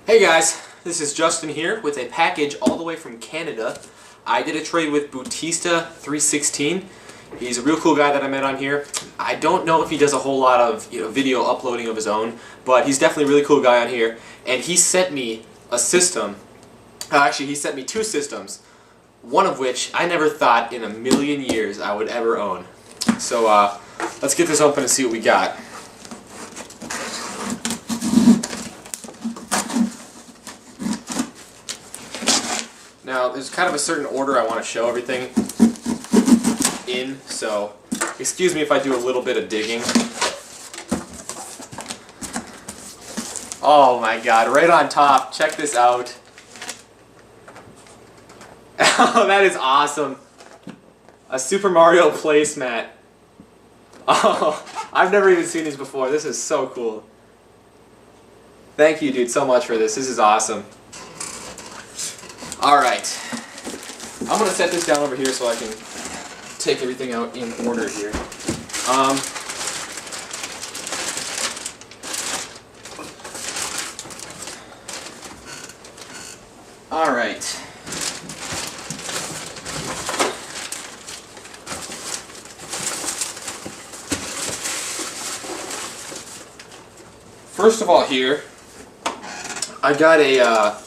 Hey guys, this is Justin here with a package all the way from Canada. I did a trade with Boutista316. He's a real cool guy that I met on here. I don't know if he does a whole lot of video uploading of his own, but he's definitely a really cool guy on here. And he sent me a system. Actually, he sent me two systems, one of which I never thought in a million years I would ever own. So let's get this open and see what we got. Now, there's kind of a certain order I want to show everything in, so excuse me if I do a little bit of digging. Oh my god, right on top, check this out. Oh, that is awesome. A Super Mario placemat. Oh, I've never even seen these before. This is so cool. Thank you, dude, so much for this. This is awesome. Alright, I'm going to set this down over here so I can take everything out in order here. Alright. First of all here, I got a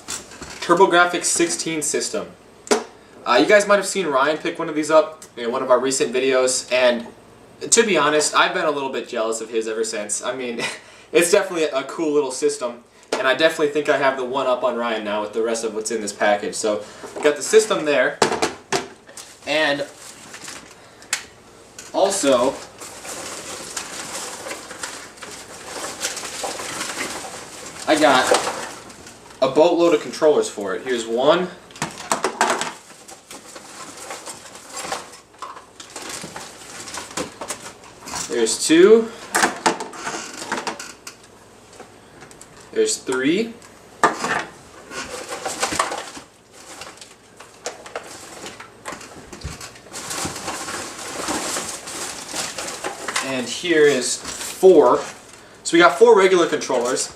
TurboGrafx 16 system. You guys might have seen Ryan pick one of these up in one of our recent videos, and to be honest, I've been a little bit jealous of his ever since. I mean, it's definitely a cool little system, and I definitely think I have the one up on Ryan now with the rest of what's in this package. So, got the system there, and also I got a boatload of controllers for it. Here's one. There's two. There's three. And here is four. So we got four regular controllers.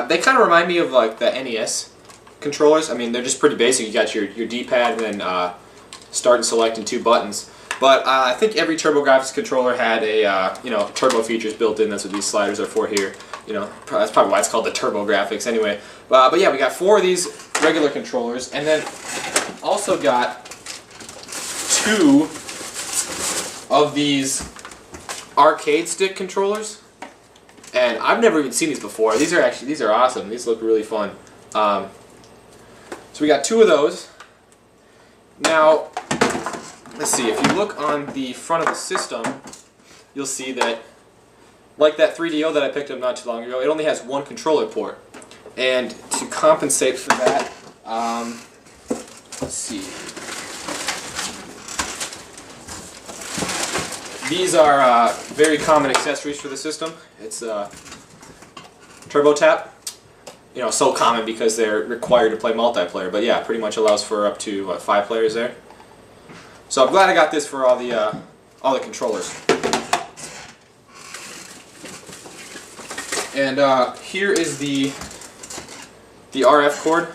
They kind of remind me of like the NES controllers. I mean, they're just pretty basic. You got your D-pad and then start and select and two buttons. But I think every TurboGrafx controller had a turbo features built in. That's what these sliders are for here. That's probably why it's called the TurboGrafx anyway. But yeah, we got four of these regular controllers, and then also got two of these arcade stick controllers. And I've never even seen these before. These are awesome. These look really fun. So we got two of those. Now, let's see. If you look on the front of the system, you'll see that, like that 3DO that I picked up not too long ago, it only has one controller port. And to compensate for that, let's see. These are very common accessories for the system. It's TurboTap. So common because they're required to play multiplayer. But yeah, pretty much allows for up to 5 players there. So I'm glad I got this for all the controllers. And here is the RF cord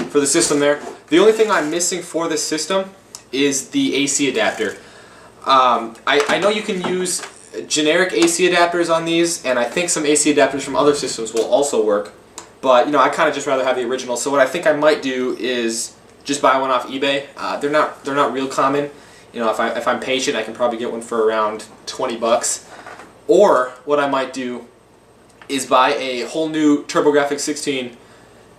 for the system there. The only thing I'm missing for this system is the AC adapter. I know you can use generic AC adapters on these, and I think some AC adapters from other systems will also work, but I kind of just rather have the original. So what I think I might do is just buy one off eBay. They're not real common. If I'm patient, I can probably get one for around 20 bucks. Or what I might do is buy a whole new TurboGrafx 16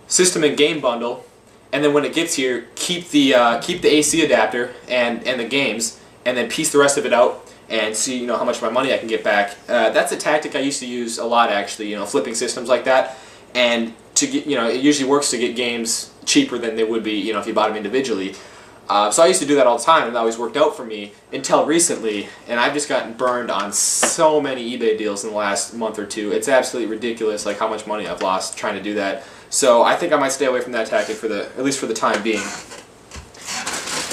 system and game bundle, and then when it gets here, keep the AC adapter and the games, and then piece the rest of it out and see how much of my money I can get back. That's a tactic I used to use a lot, actually, flipping systems like that. And to get, it usually works to get games cheaper than they would be, if you bought them individually. So I used to do that all the time, and that always worked out for me until recently. And I've just gotten burned on so many eBay deals in the last month or two. It's absolutely ridiculous, like how much money I've lost trying to do that. So I think I might stay away from that tactic at least for the time being.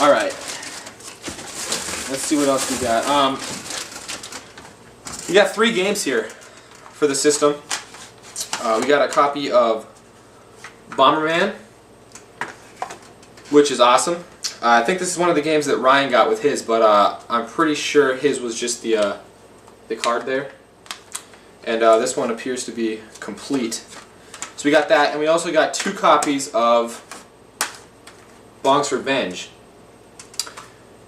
All right. Let's see what else we got. We got 3 games here for the system. We got a copy of Bomberman, which is awesome. I think this is one of the games that Ryan got with his, but I'm pretty sure his was just the card there. And this one appears to be complete. So we got that, and we also got 2 copies of Bonk's Revenge.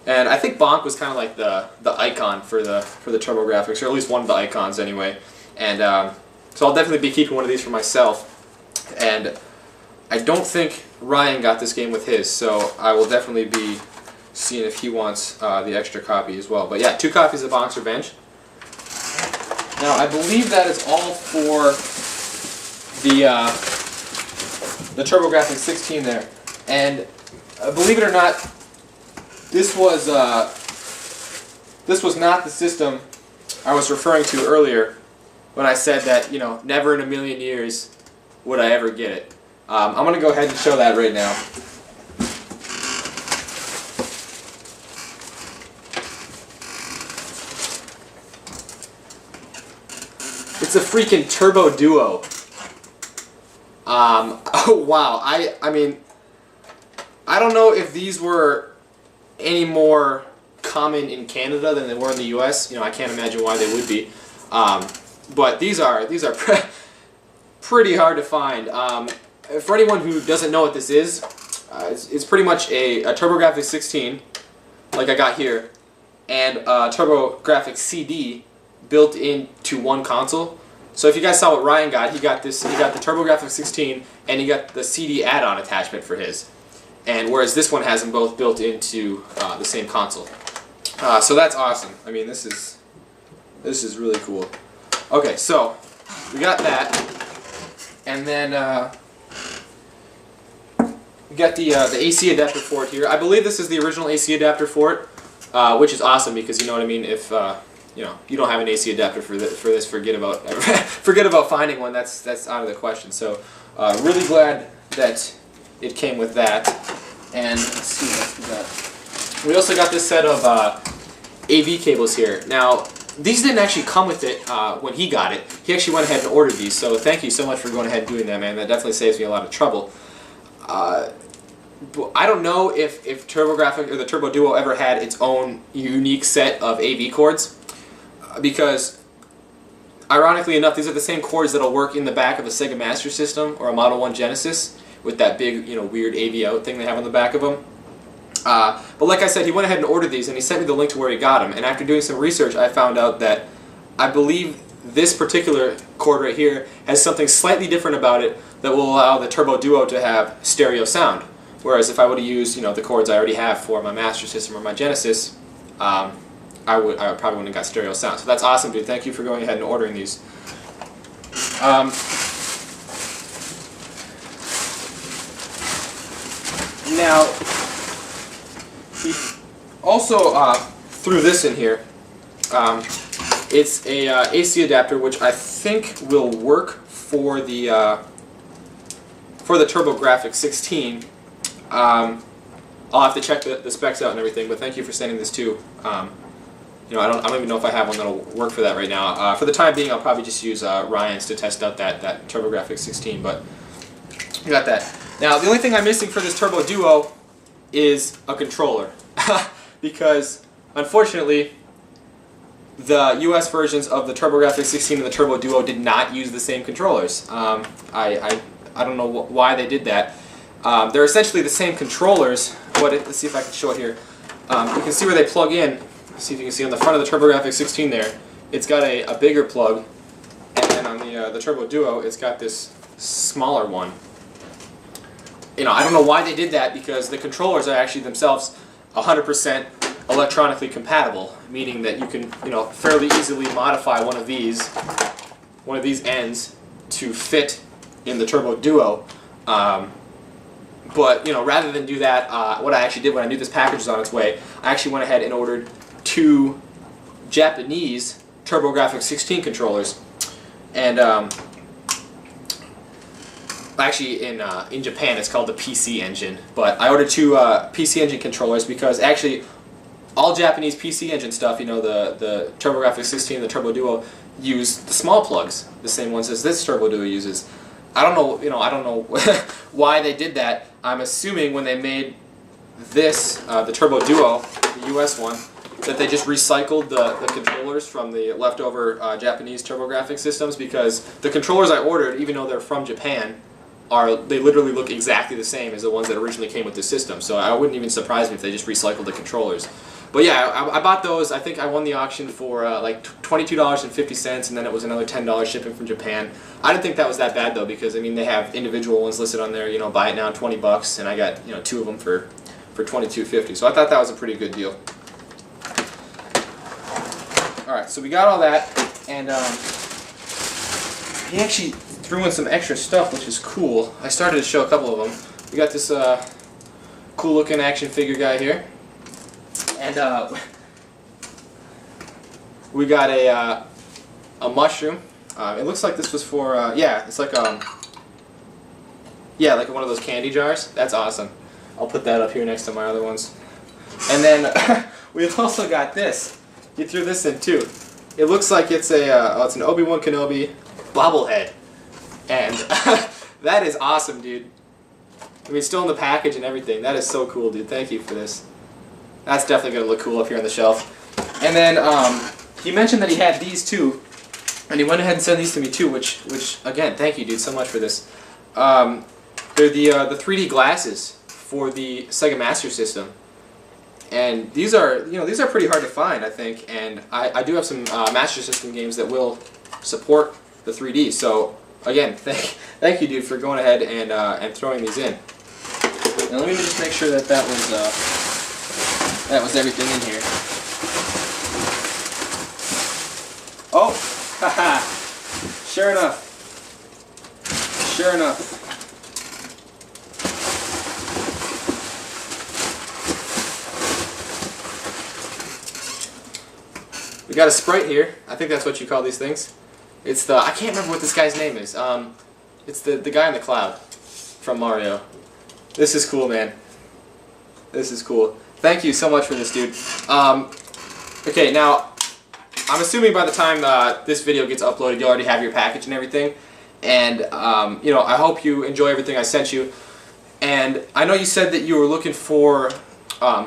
And I think Bonk was kind of like the icon for the TurboGrafx, or at least one of the icons anyway. And so I'll definitely be keeping one of these for myself. And I don't think Ryan got this game with his, so I will definitely be seeing if he wants the extra copy as well. But yeah, 2 copies of Bonk's Revenge. Now I believe that is all for the TurboGrafx 16 there. And believe it or not, this was not the system I was referring to earlier when I said that, you know, never in a million years would I ever get it. I'm going to go ahead and show that right now. It's a freaking Turbo Duo. Oh wow, I mean, I don't know if these were any more common in Canada than they were in the US. You know, I can't imagine why they would be. But these are pretty hard to find. For anyone who doesn't know what this is, it's pretty much a TurboGrafx 16, like I got here, and a TurboGrafx CD built into one console. So if you guys saw what Ryan got, he got the TurboGrafx 16 and he got the CD add-on attachment for his. And whereas this one has them both built into the same console. So that's awesome. I mean, this is really cool. Okay, so we got that, and then we got the AC adapter for it here. I believe this is the original AC adapter for it, which is awesome because, you know what I mean, if you know, you don't have an AC adapter for this, forget about finding one. That's out of the question. So really glad that it came with that. And let's see what else we got. We also got this set of AV cables here. Now these didn't actually come with it when he got it. He actually went ahead and ordered these. So thank you so much for going ahead and doing that, man. That definitely saves me a lot of trouble. I don't know if TurboGrafx or the Turbo Duo ever had its own unique set of AV cords. Because, ironically enough, these are the same cords that'll work in the back of a Sega Master System or a Model 1 Genesis with that big, you know, weird AV out thing they have on the back of them. But like I said, he went ahead and ordered these, and he sent me the link to where he got them. And after doing some research, I found out that I believe this particular cord right here has something slightly different about it that will allow the Turbo Duo to have stereo sound. Whereas if I would have used, you know, the cords I already have for my Master System or my Genesis, I probably wouldn't have got stereo sound. So that's awesome, dude. Thank you for going ahead and ordering these. Now, he also threw this in here. It's a AC adapter, which I think will work for the TurboGrafx 16. I'll have to check the specs out and everything, but thank you for sending this too. You know, I don't even know if I have one that'll work for that right now. For the time being, I'll probably just use Ryan's to test out that TurboGrafx 16, but you got that. Now, the only thing I'm missing for this Turbo Duo is a controller. Because, unfortunately, the US versions of the TurboGrafx 16 and the Turbo Duo did not use the same controllers. I don't know why they did that. They're essentially the same controllers. Let's see if I can show it here. You can see where they plug in. See if you can see on the front of the TurboGrafx 16 there, it's got a bigger plug, and then on the Turbo Duo, it's got this smaller one. You know, I don't know why they did that, because the controllers are actually themselves 100% electronically compatible, meaning that you can, you know, fairly easily modify one of these ends to fit in the Turbo Duo. But, you know, rather than do that, what I actually did when I knew this package was on its way, I actually went ahead and ordered 2 Japanese TurboGrafx 16 controllers. And actually in Japan it's called the PC Engine. But I ordered 2 PC Engine controllers because actually all Japanese PC Engine stuff, you know, the TurboGrafx 16 and the Turbo Duo, use the small plugs, the same ones as this Turbo Duo uses. I don't know, I don't know why they did that. I'm assuming when they made this, the Turbo Duo, the US one, that they just recycled the controllers from the leftover Japanese TurboGrafx systems, because the controllers I ordered, even though they're from Japan, they literally look exactly the same as the ones that originally came with the system. So I wouldn't even surprise me if they just recycled the controllers. But yeah, I bought those. I think I won the auction for like $22.50, and then it was another $10 shipping from Japan. I didn't think that was that bad though, because I mean they have individual ones listed on there. Buy it now, $20, and I got 2 of them for $22.50. So I thought that was a pretty good deal. All right, so we got all that, and he actually threw in some extra stuff, which is cool. I started to show a couple of them. We got this cool-looking action figure guy here. And we got a mushroom. It looks like this was for yeah, it's like yeah, like one of those candy jars. That's awesome. I'll put that up here next to my other ones. And then we've also got this. You threw this in too. It looks like it's it's an Obi-Wan Kenobi bobblehead, and that is awesome, dude. I mean, it's still in the package and everything. That is so cool, dude. Thank you for this. That's definitely going to look cool up here on the shelf. And then he mentioned that he had these too, and he went ahead and sent these to me too, which again, thank you, dude, so much for this. They're the 3D glasses for the Sega Master System, and these are these are pretty hard to find, I think, and I do have some Master System games that will support the 3D. So again, thank you, dude, for going ahead and throwing these in. Now let me just make sure that was everything in here. Oh, haha! Sure enough. Sure enough. We got a Sprite here. I think that's what you call these things. It's I can't remember what this guy's name is. It's the guy in the cloud from Mario. This is cool, man. This is cool. Thank you so much for this, dude. Okay, now, I'm assuming by the time this video gets uploaded, you already have your package and everything. And, I hope you enjoy everything I sent you. And I know you said that you were looking for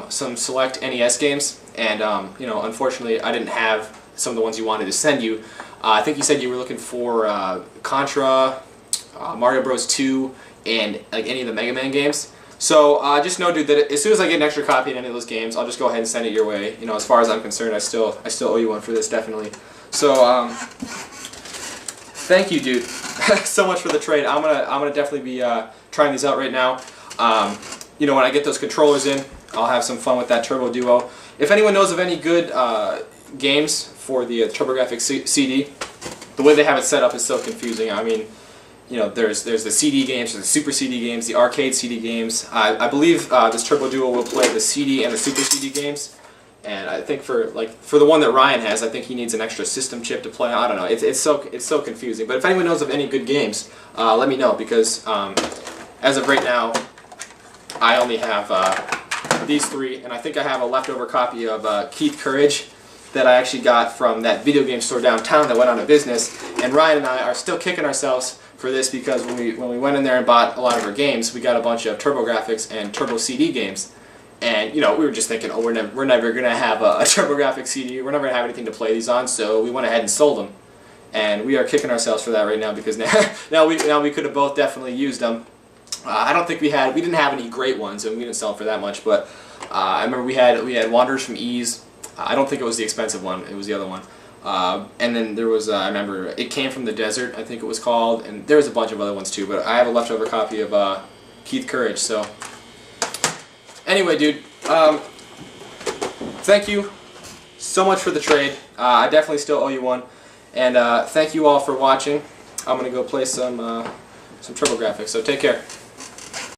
some select NES games. And, unfortunately, I didn't have some of the ones you wanted to send you. I think you said you were looking for Contra, Mario Bros. 2, and like any of the Mega Man games. So just know, dude, that as soon as I get an extra copy of any of those games, I'll just go ahead and send it your way. As far as I'm concerned, I still owe you one for this, definitely. So thank you, dude, so much for the trade. I'm gonna definitely be trying these out right now. When I get those controllers in, I'll have some fun with that Turbo Duo. If anyone knows of any good games for the TurboGrafx CD, the way they have it set up is so confusing. I mean, there's the CD games, there's the Super CD games, the arcade CD games. I believe this Turbo Duo will play the CD and the Super CD games. And I think for the one that Ryan has, I think he needs an extra system chip to play. I don't know. It's so confusing. But if anyone knows of any good games, let me know, because as of right now, I only have these 3, and I think I have a leftover copy of Keith Courage that I actually got from that video game store downtown that went out of business. And Ryan and I are still kicking ourselves for this, because when we went in there and bought a lot of our games, we got a bunch of TurboGrafx and Turbo CD games, and we were just thinking, oh, we're never gonna have a TurboGrafx CD, we're never gonna have anything to play these on, so we went ahead and sold them, and we are kicking ourselves for that right now, because now we could have both definitely used them. I don't think we didn't have any great ones, and we didn't sell them for that much, but I remember we had Wanderers from Ys. I don't think it was the expensive one, it was the other one. And then there was, I remember, It Came from the Desert, I think it was called, and there was a bunch of other ones too, but I have a leftover copy of Keith Courage, so. Anyway, dude, thank you so much for the trade. I definitely still owe you one, and thank you all for watching. I'm going to go play some TurboGrafx, so take care.